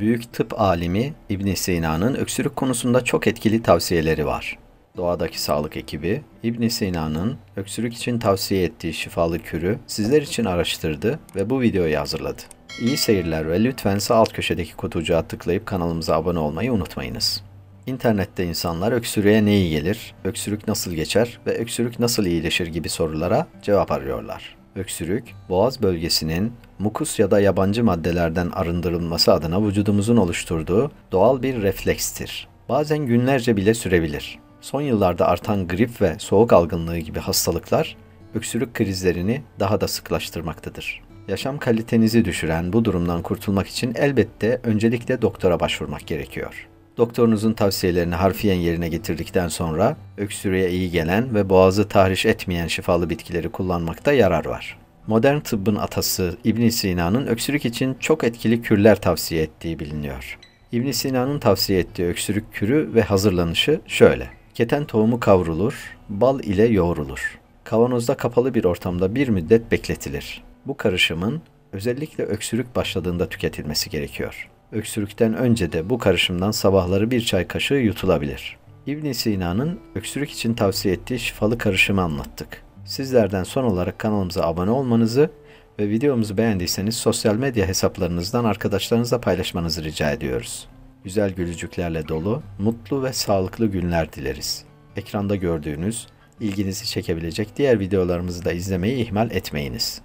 Büyük tıp alimi İbn Sina'nın öksürük konusunda çok etkili tavsiyeleri var. Doğadaki sağlık ekibi, İbn Sina'nın öksürük için tavsiye ettiği şifalı kürü sizler için araştırdı ve bu videoyu hazırladı. İyi seyirler ve lütfen sağ alt köşedeki kutucuğa tıklayıp kanalımıza abone olmayı unutmayınız. İnternette insanlar öksürüğe ne iyi gelir, öksürük nasıl geçer ve öksürük nasıl iyileşir gibi sorulara cevap arıyorlar. Öksürük, boğaz bölgesinin mukus ya da yabancı maddelerden arındırılması adına vücudumuzun oluşturduğu doğal bir reflekstir. Bazen günlerce bile sürebilir. Son yıllarda artan grip ve soğuk algınlığı gibi hastalıklar öksürük krizlerini daha da sıklaştırmaktadır. Yaşam kalitenizi düşüren bu durumdan kurtulmak için elbette öncelikle doktora başvurmak gerekiyor. Doktorunuzun tavsiyelerini harfiyen yerine getirdikten sonra öksürüğe iyi gelen ve boğazı tahriş etmeyen şifalı bitkileri kullanmakta yarar var. Modern tıbbın atası İbn Sina'nın öksürük için çok etkili kürler tavsiye ettiği biliniyor. İbn Sina'nın tavsiye ettiği öksürük kürü ve hazırlanışı şöyle. Keten tohumu kavrulur, bal ile yoğrulur. Kavanozda kapalı bir ortamda bir müddet bekletilir. Bu karışımın özellikle öksürük başladığında tüketilmesi gerekiyor. Öksürükten önce de bu karışımdan sabahları bir çay kaşığı yutulabilir. İbn Sina'nın öksürük için tavsiye ettiği şifalı karışımı anlattık. Sizlerden son olarak kanalımıza abone olmanızı ve videomuzu beğendiyseniz sosyal medya hesaplarınızdan arkadaşlarınızla paylaşmanızı rica ediyoruz. Güzel gülücüklerle dolu, mutlu ve sağlıklı günler dileriz. Ekranda gördüğünüz, ilginizi çekebilecek diğer videolarımızı da izlemeyi ihmal etmeyiniz.